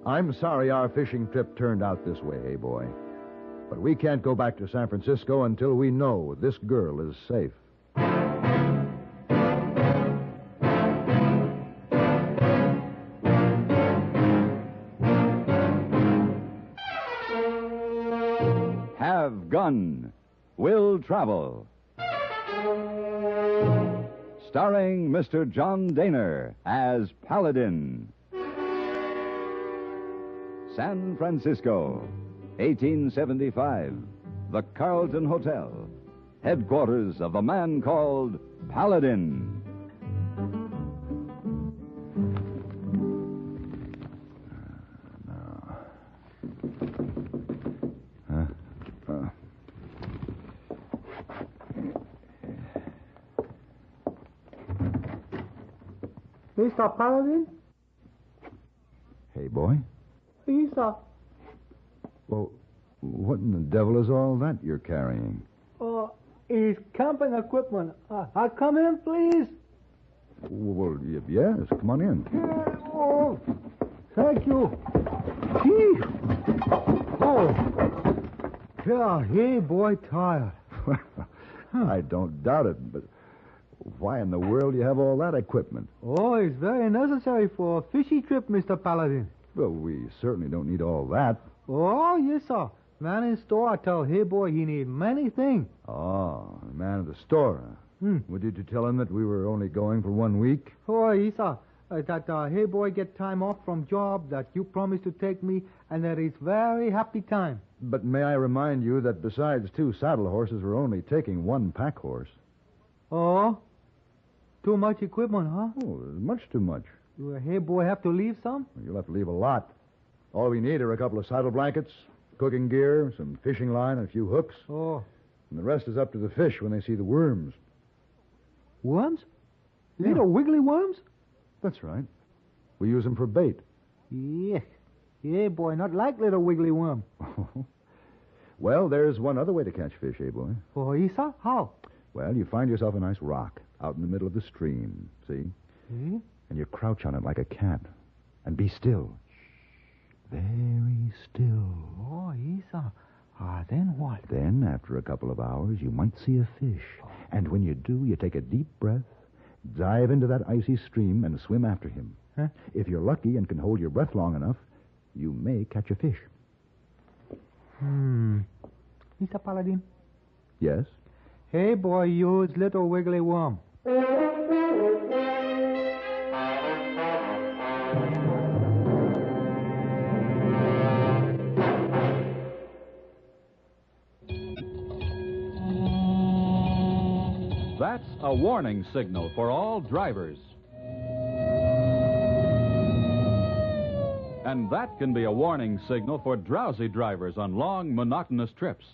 I'm sorry our fishing trip turned out this way, hey, boy. But we can't go back to San Francisco until we know this girl is safe. Have Gun. Will Travel. Starring Mr. John Daner as Paladin. San Francisco, 1875. The Carlton Hotel. Headquarters of the man called Paladin. Mr. Paladin? Hey, boy. Lisa. Well, what in the devil is all that you're carrying? It's camping equipment. I come in, please? Well, yes, come on in. Oh, thank you. Gee. Oh. Yeah, hey, boy, tired. I don't doubt it, but why in the world do you have all that equipment? Oh, it's very necessary for a fishy trip, Mr. Paladin. Well, we certainly don't need all that. Oh, yes, sir. Man in store tell hey boy he need many things. Oh, the man at the store. Well, did you tell him that we were only going for 1 week? Oh, yes, sir. That hey boy get time off from job, that you promised to take me, and that it's very happy time. But may I remind you that besides 2 saddle horses, we're only taking 1 pack horse. Oh? Too much equipment, huh? Oh, much too much. Do hey boy have to leave some? You'll have to leave a lot. All we need are a couple of saddle blankets, cooking gear, some fishing line, and a few hooks. Oh. And the rest is up to the fish when they see the worms. Worms? Yeah. Little wiggly worms? That's right. We use them for bait. Yeah. Yeah, boy, not like little wiggly worm. Well, there's one other way to catch fish, eh, boy? Oh, Isa? How? Well, you find yourself a nice rock out in the middle of the stream, see? Hmm? And you crouch on it like a cat. And be still. Shh. Very still. Oh, Isa. Then what? Then, after a couple of hours, you might see a fish. Oh. And when you do, you take a deep breath, dive into that icy stream, and swim after him. Huh? If you're lucky and can hold your breath long enough, you may catch a fish. Mr. Paladin? Yes? Hey, boy, use little wiggly worm. That's a warning signal for all drivers. And that can be a warning signal for drowsy drivers on long, monotonous trips.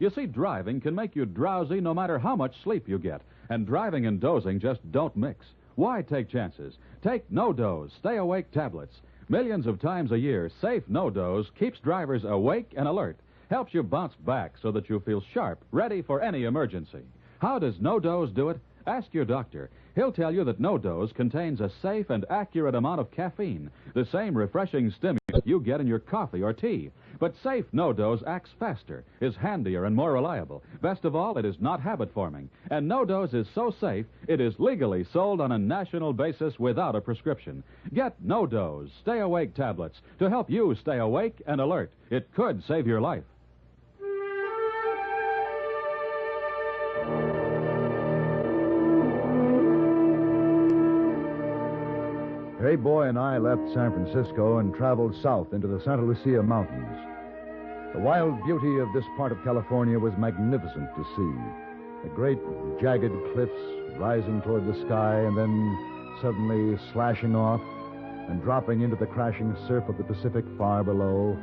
You see, driving can make you drowsy no matter how much sleep you get, and driving and dozing just don't mix. Why take chances? Take no-doze, stay-awake tablets. Millions of times a year, safe no-doze keeps drivers awake and alert, helps you bounce back so that you feel sharp, ready for any emergency. How does no-doze do it? Ask your doctor. He'll tell you that no-doze contains a safe and accurate amount of caffeine, the same refreshing stimulant you get in your coffee or tea. But safe no-doze acts faster, is handier, and more reliable. Best of all, it is not habit-forming. And no-doze is so safe, it is legally sold on a national basis without a prescription. Get no-doze, stay-awake tablets to help you stay awake and alert. It could save your life. Hey Boy and I left San Francisco and traveled south into the Santa Lucia Mountains. The wild beauty of this part of California was magnificent to see. The great jagged cliffs rising toward the sky and then suddenly slashing off and dropping into the crashing surf of the Pacific far below.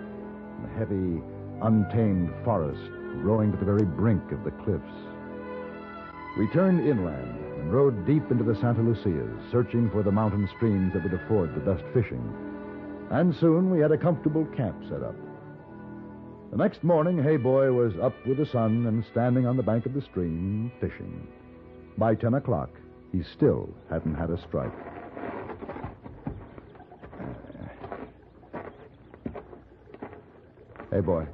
And the heavy, untamed forest growing to the very brink of the cliffs. We turned inland and rode deep into the Santa Lucias, searching for the mountain streams that would afford the best fishing. And soon we had a comfortable camp set up. The next morning, Hey Boy was up with the sun and standing on the bank of the stream, fishing. By 10 o'clock, he still hadn't had a strike. Hey, boy.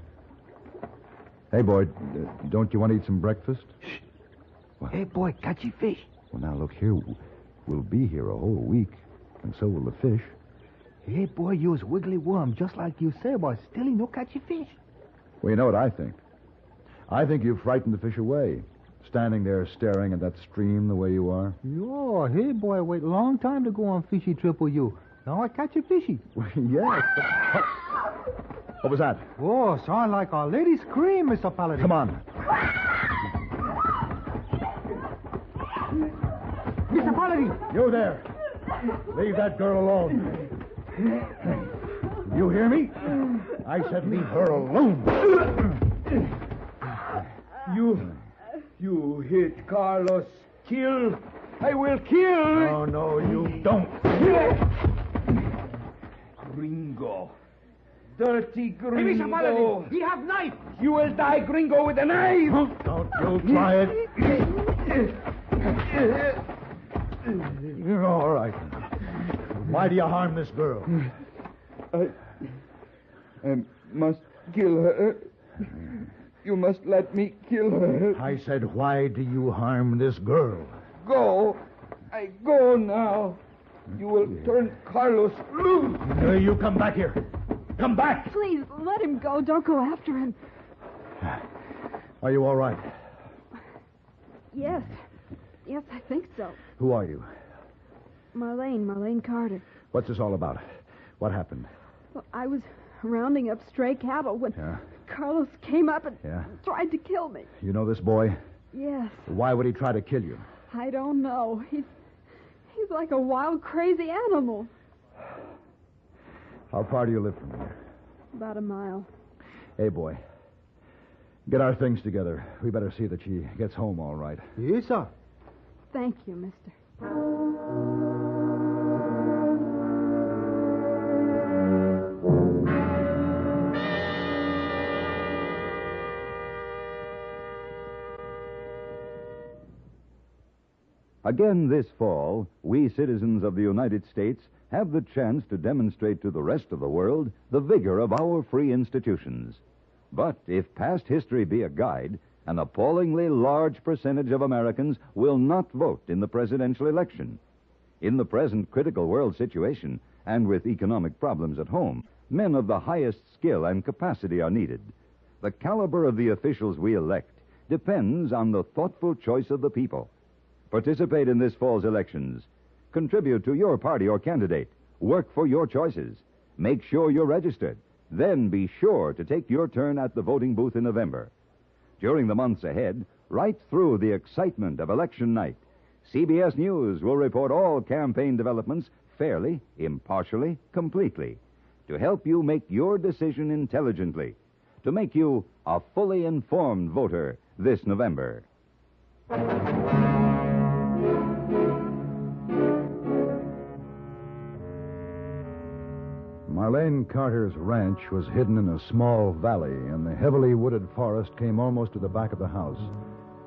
Hey, boy, don't you want to eat some breakfast? Shh. What? Hey, boy, catch your fish. Well, now, look here. We'll be here a whole week, and so will the fish. Hey, boy, you was wiggly worm, just like you say, but still you no catch your fish. Well, you know what I think? I think you frightened the fish away, standing there staring at that stream the way you are. Yo, hey, boy, wait a long time to go on fishy trip with you. Now I catch a fishy. Well, yes. What was that? Oh, sound like a lady scream, Mr. Paladin. Come on. Mr. Paladin! You there. Leave that girl alone. You hear me? I said leave her alone. You hit Carlos. Kill. I will kill. No, you don't. Gringo. Dirty Gringo. Hey, Mr. Paladin, we have knife. You will die, Gringo, with a knife. Don't you try it. You're all right. Why do you harm this girl? I must kill her. You must let me kill her. I said, why do you harm this girl? Go. I go now. You will turn Carlos loose. You come back here. Come back. Please, let him go. Don't go after him. Are you all right? Yes. Yes, I think so. Who are you? Marlene Carter. What's this all about? What happened? Well, I was rounding up stray cattle when Yeah? Carlos came up and Yeah? tried to kill me. You know this boy? Yes. Why would he try to kill you? I don't know. He's like a wild, crazy animal. How far do you live from here? About a mile. Hey, boy. Get our things together. We better see that she gets home all right. Yes, sir. Thank you, mister. Again this fall, we citizens of the United States have the chance to demonstrate to the rest of the world the vigor of our free institutions. But if past history be a guide, an appallingly large percentage of Americans will not vote in the presidential election. In the present critical world situation, and with economic problems at home, men of the highest skill and capacity are needed. The caliber of the officials we elect depends on the thoughtful choice of the people. Participate in this fall's elections. Contribute to your party or candidate. Work for your choices. Make sure you're registered. Then be sure to take your turn at the voting booth in November. During the months ahead, right through the excitement of election night, CBS News will report all campaign developments fairly, impartially, completely, to help you make your decision intelligently, to make you a fully informed voter this November. Marlene Carter's ranch was hidden in a small valley, and the heavily wooded forest came almost to the back of the house.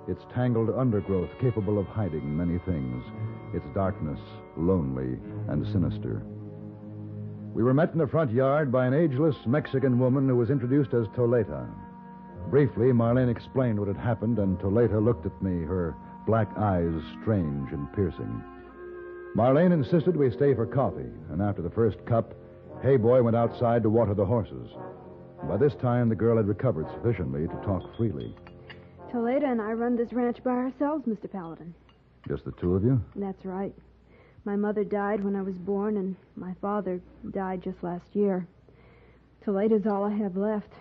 Its tangled undergrowth capable of hiding many things. Its darkness lonely and sinister. We were met in the front yard by an ageless Mexican woman who was introduced as Toleta. Briefly, Marlene explained what had happened, and Toleta looked at me, her black eyes strange and piercing. Marlene insisted we stay for coffee, and after the first cup, Hey Boy went outside to water the horses. By this time, the girl had recovered sufficiently to talk freely. Toledo and I run this ranch by ourselves, Mr. Paladin. Just the two of you? That's right. My mother died when I was born, and my father died just last year. Toledo's all I have left.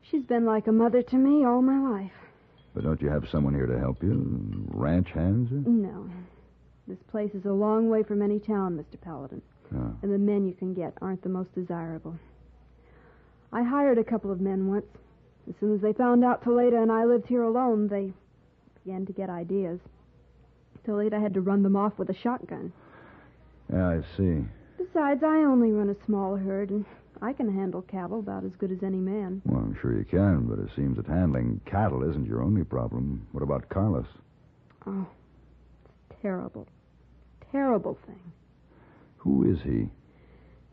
She's been like a mother to me all my life. But don't you have someone here to help you? Ranch hands? Or? No. This place is a long way from any town, Mr. Paladin. Oh. And the men you can get aren't the most desirable. I hired a couple of men once. As soon as they found out Toledo and I lived here alone, they began to get ideas. Toledo had to run them off with a shotgun. Yeah, I see. Besides, I only run a small herd, and I can handle cattle about as good as any man. Well, I'm sure you can, but it seems that handling cattle isn't your only problem. What about Carlos? Oh, it's terrible. Terrible thing. Who is he?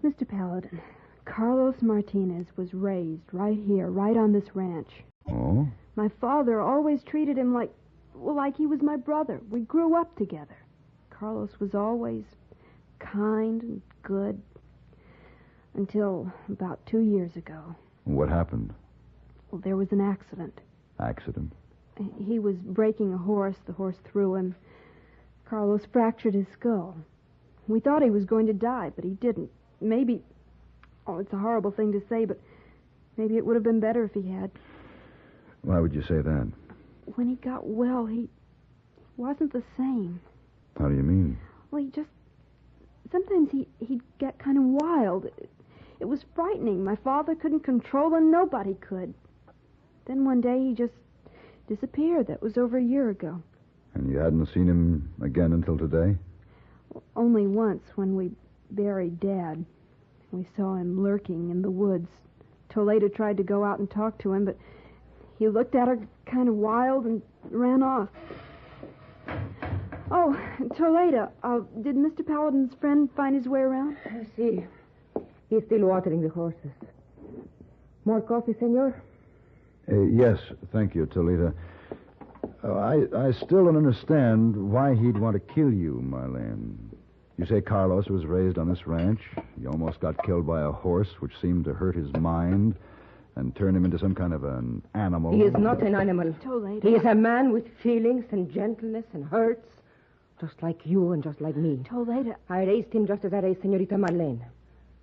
Mr. Paladin, Carlos Martinez was raised right here, right on this ranch. Oh? My father always treated him like he was my brother. We grew up together. Carlos was always kind and good until about 2 years ago. What happened? Well, there was an accident. Accident? He was breaking a horse. The horse threw him. Carlos fractured his skull. We thought he was going to die, but he didn't. Maybe... Oh, it's a horrible thing to say, but maybe it would have been better if he had. Why would you say that? When he got well, he wasn't the same. How do you mean? Well, he just... Sometimes he'd get kind of wild. It was frightening. My father couldn't control him. Nobody could. Then one day he just disappeared. That was over a year ago. And you hadn't seen him again until today? Well, only once when we buried Dad. We saw him lurking in the woods. Toledo tried to go out and talk to him, but he looked at her kind of wild and ran off. Oh, Toledo, did Mr. Paladin's friend find his way around? See. He's still watering the horses. More coffee, senor? Yes, thank you, Toledo. I still don't understand why he'd want to kill you, Marlene. You say Carlos was raised on this ranch. He almost got killed by a horse, which seemed to hurt his mind and turn him into some kind of an animal. He is not an animal. Toledo. He is a man with feelings and gentleness and hurts, just like you and just like me. Toledo. I raised him just as I raised Senorita Marlene.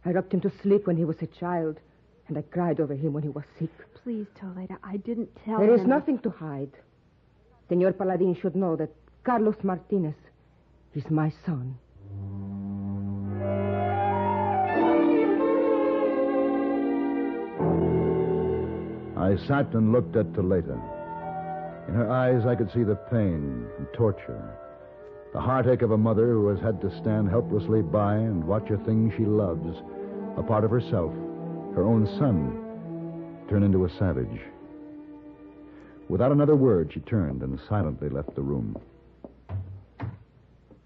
I rocked him to sleep when he was a child, and I cried over him when he was sick. Please, Toledo, I didn't tell him. There is nothing to hide. Senor Paladin should know that Carlos Martinez is my son. I sat and looked at Toledo. In her eyes, I could see the pain and torture, the heartache of a mother who has had to stand helplessly by and watch a thing she loves, a part of herself, her own son, turn into a savage. Without another word, she turned and silently left the room.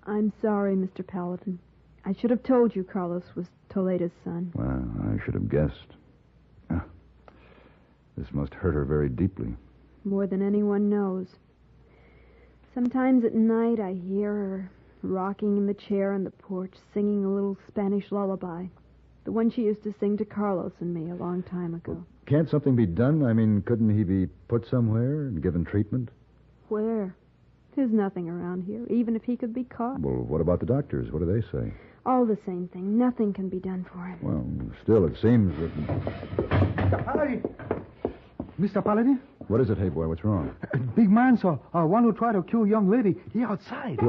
I'm sorry, Mr. Paladin. I should have told you Carlos was Toledo's son. Well, I should have guessed. This must hurt her very deeply. More than anyone knows. Sometimes at night I hear her rocking in the chair on the porch, singing a little Spanish lullaby. The one she used to sing to Carlos and me a long time ago. Can't something be done? I mean, couldn't he be put somewhere and given treatment? Where? There's nothing around here, even if he could be caught. Well, what about the doctors? What do they say? All the same thing. Nothing can be done for him. Well, still, it seems that... Mr. Paladin! Mr. Paladin? What is it, hey boy? What's wrong? Big man, sir. One who tried to kill young lady. He outside.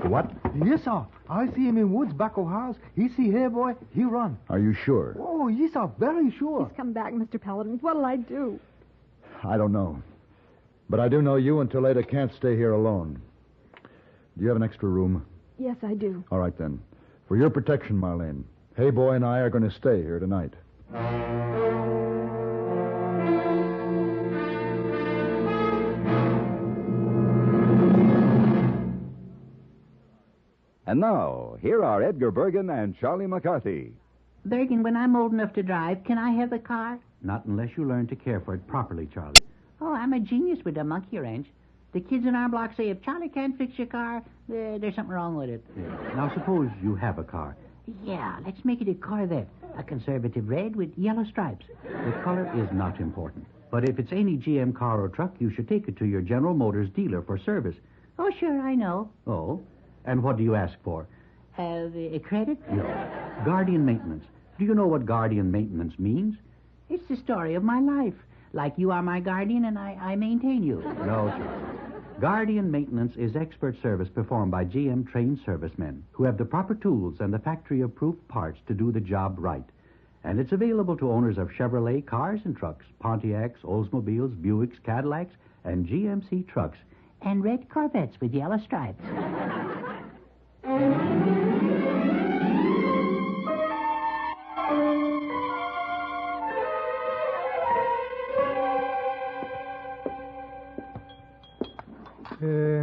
What? Yes, sir. I see him in woods back of house. He see hey boy. He run. Are you sure? Oh, yes, sir. Very sure. He's come back, Mr. Paladin. What'll I do? I don't know. But I do know you and Toledo can't stay here alone. Do you have an extra room? Yes, I do. All right, then. For your protection, Marlene, Hey Boy and I are going to stay here tonight. And now, here are Edgar Bergen and Charlie McCarthy. Bergen, when I'm old enough to drive, can I have the car? Not unless you learn to care for it properly, Charlie. Oh, I'm a genius with the monkey wrench. The kids in our block say if Charlie can't fix your car, there's something wrong with it. Yeah. Now, suppose you have a car. Yeah, let's make it a Corvette. A conservative red with yellow stripes. The color is not important. But if it's any GM car or truck, you should take it to your General Motors dealer for service. Oh, sure, I know. Oh? And what do you ask for? A credit? No. Guardian maintenance. Do you know what guardian maintenance means? It's the story of my life. Like you are my guardian and I maintain you. No, Charlie. Guardian maintenance is expert service performed by GM trained servicemen who have the proper tools and the factory-approved parts to do the job right. And it's available to owners of Chevrolet cars and trucks, Pontiacs, Oldsmobiles, Buicks, Cadillacs, and GMC trucks. And red Corvettes with yellow stripes.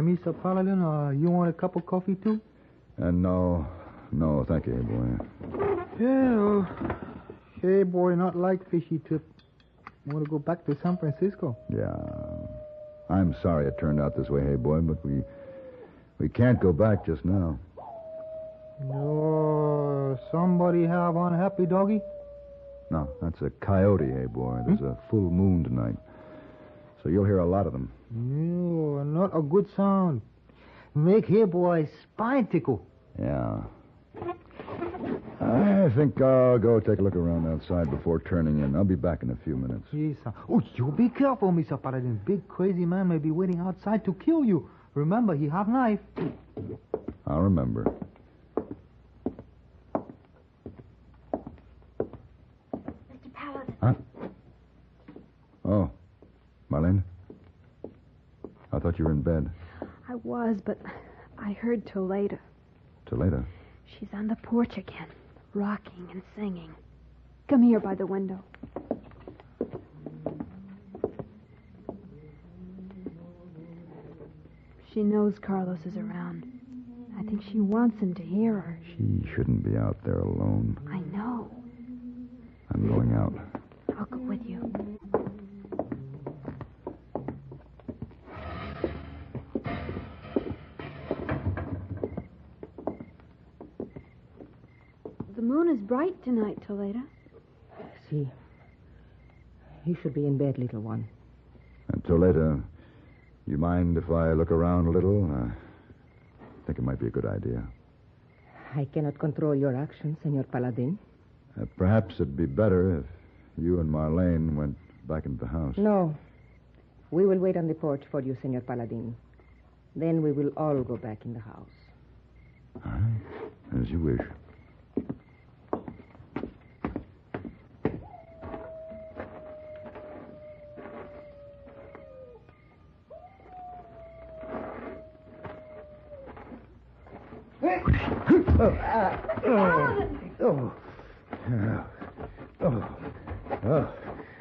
Mr. Paladin, you want a cup of coffee, too? No, thank you, hey boy. Yeah, Hey, boy, not like fishy trip. Want to go back to San Francisco? Yeah. I'm sorry it turned out this way, hey, boy, but we can't go back just now. No, somebody have unhappy doggy? No, that's a coyote, hey, boy. There's a full moon tonight. So you'll hear a lot of them. No, not a good sound. Make here, boy, spine tickle. Yeah. I think I'll go take a look around outside before turning in. I'll be back in a few minutes. Yes, sir. Oh, you be careful, Mr. Paladin. Big crazy man may be waiting outside to kill you. Remember, he have knife. I'll remember. Mr. Paladin. Huh? Oh, Marlene? I thought you were in bed. I was, but I heard Toledo. Toledo? She's on the porch again, rocking and singing. Come here by the window. She knows Carlos is around. I think she wants him to hear her. She shouldn't be out there alone. I know. I'm going out. I'll go with you. The moon is bright tonight, Toledo. See. You should be in bed, little one. And Toledo, you mind if I look around a little? I think it might be a good idea. I cannot control your actions, Senor Paladin. Perhaps it'd be better if you and Marlene went back into the house. No. We will wait on the porch for you, Senor Paladin. Then we will all go back in the house. All right. As you wish.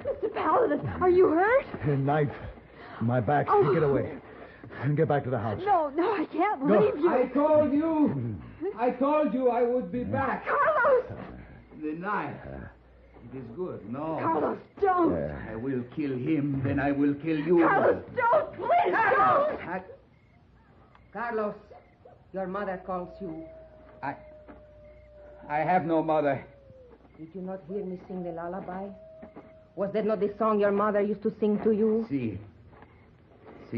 Mr. Paladin, are you hurt? A knife in my back. Oh. Get away. And get back to the house. No, I can't leave you. I told you I would be back. Carlos! The knife. It is good. No. Carlos, don't. I will kill him, then I will kill you. Carlos, don't. Please don't. Carlos, your mother calls you. I have no mother. Did you not hear me sing the lullaby? Was that not the song your mother used to sing to you? See,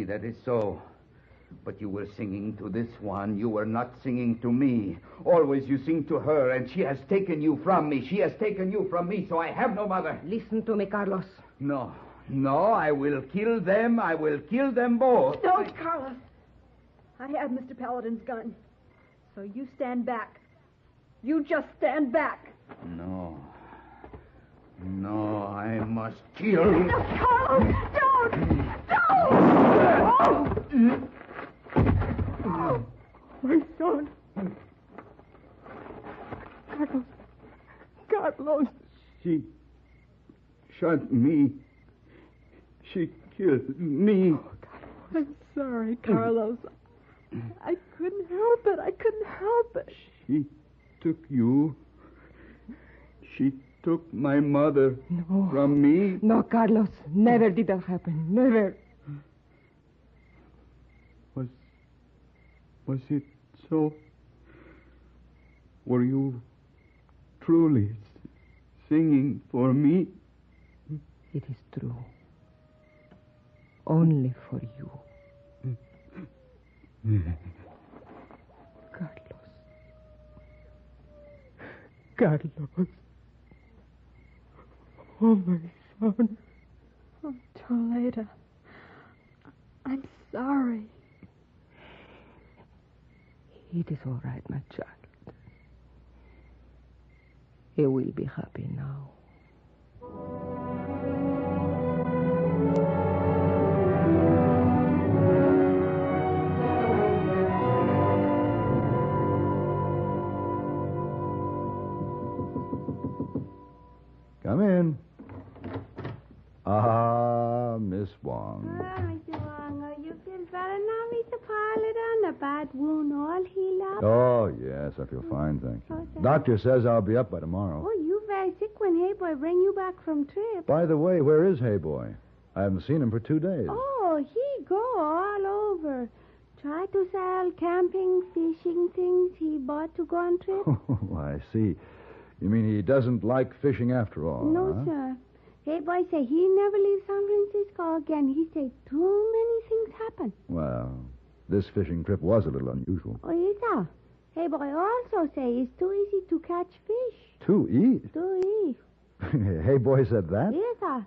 that is so. But you were singing to this one. You were not singing to me. Always you sing to her, and she has taken you from me. She has taken you from me, so I have no mother. Listen to me, Carlos. No, I will kill them. I will kill them both. Don't, Carlos. I have Mr. Paladin's gun. So you stand back. You just stand back. No, I must kill. No, Carlos, don't! Oh, my son. Carlos. She shot me. She killed me. I'm sorry, Carlos. I couldn't help it. She took you. She took my mother from me. No, Carlos. Never did that happen. Never. Was it so? Were you truly singing for me? It is true. Only for you. Carlos. Oh, my son. Oh, Toledo. I'm sorry. It is all right, my child. You will be happy now. Come in. Ah, Miss Wong. Mr. Wong, you feel better now, Mr. Paladin? The bad wound all healed up? Oh, yes, I feel fine, thank you. Okay. Doctor says I'll be up by tomorrow. Oh, you very sick when Hey Boy bring you back from trip. By the way, where is Hey Boy? I haven't seen him for 2 days. Oh, he go all over. Try to sell camping, fishing things he bought to go on trip. Oh, I see. You mean he doesn't like fishing after all? No, huh? sir. Hey Boy say he never leave San Francisco again. He say too many things happen. Well, this fishing trip was a little unusual. Oh, yes, sir. Hey Boy also say it's too easy to catch fish. Too easy? Too easy. Hey Boy said that? Yes, sir.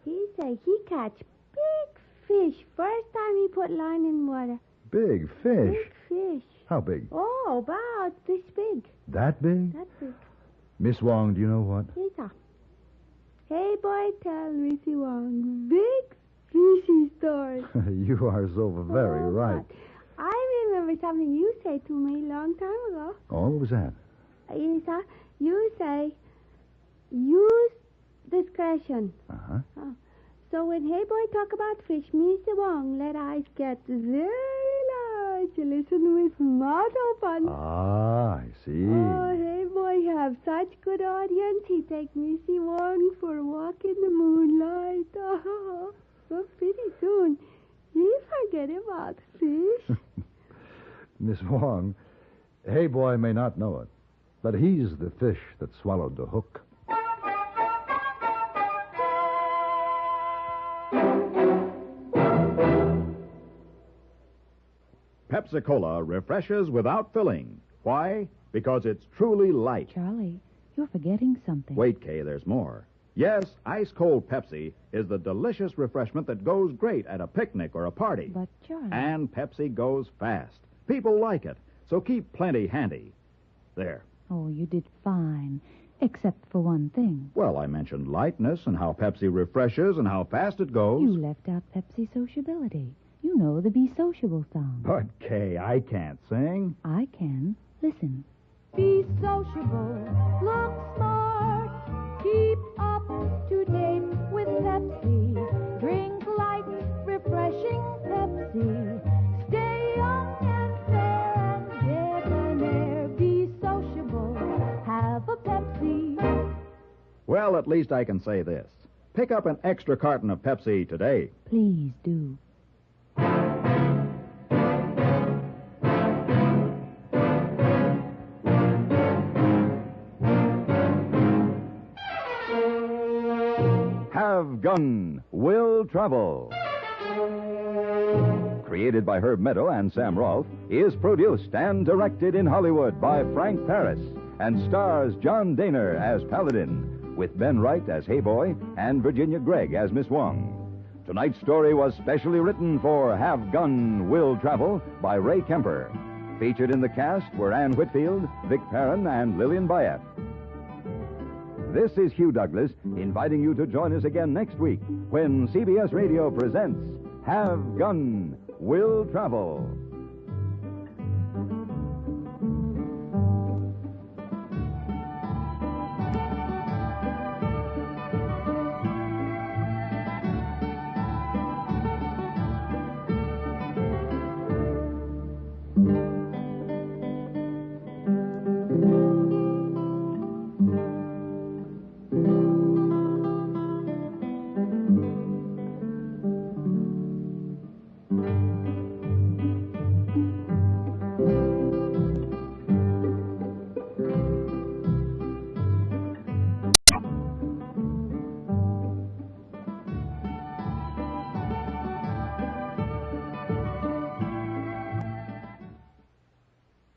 He say he catch big fish first time he put line in water. Big fish? Big fish. How big? Oh, about this big. That big? That big. Miss Wong, do you know what? Yes, sir. Hey, boy, tell Missy Wong big fishy story. You are so very right. God. I remember something you said to me a long time ago. Oh, what was that? Yes, sir. You say, use discretion. Uh-huh. Oh. So when Hey Boy talk about fish, Mr. Wong let eyes get very large. Listen with mouth open. Ah, I see. Oh, Hey Boy have such good audience. He take Missy Wong for a walk in the moonlight. Oh, so pretty soon he forget about fish. Miss Wong, Hey Boy may not know it, but he's the fish that swallowed the hook. Pepsi-Cola refreshes without filling. Why? Because it's truly light. Charlie, you're forgetting something. Wait, Kay, there's more. Yes, ice-cold Pepsi is the delicious refreshment that goes great at a picnic or a party. But, Charlie... And Pepsi goes fast. People like it, so keep plenty handy. There. Oh, you did fine, except for one thing. Well, I mentioned lightness and how Pepsi refreshes and how fast it goes. You left out Pepsi sociability. You know the Be Sociable song. But, Kay, I can't sing. I can. Listen. Be sociable, look smart, keep up to date with Pepsi. Drink light, refreshing Pepsi. Stay young and fair and debonair. Be sociable, have a Pepsi. Well, at least I can say this. Pick up an extra carton of Pepsi today. Please do. Have Gun, Will Travel. Created by Herb Meadow and Sam Rolfe, is produced and directed in Hollywood by Frank Paris and stars John Daner as Paladin, with Ben Wright as Hey Boy and Virginia Gregg as Miss Wong. Tonight's story was specially written for Have Gun, Will Travel by Ray Kemper. Featured in the cast were Ann Whitfield, Vic Perrin, and Lillian Bayef. This is Hugh Douglas inviting you to join us again next week when CBS Radio presents Have Gun, Will Travel.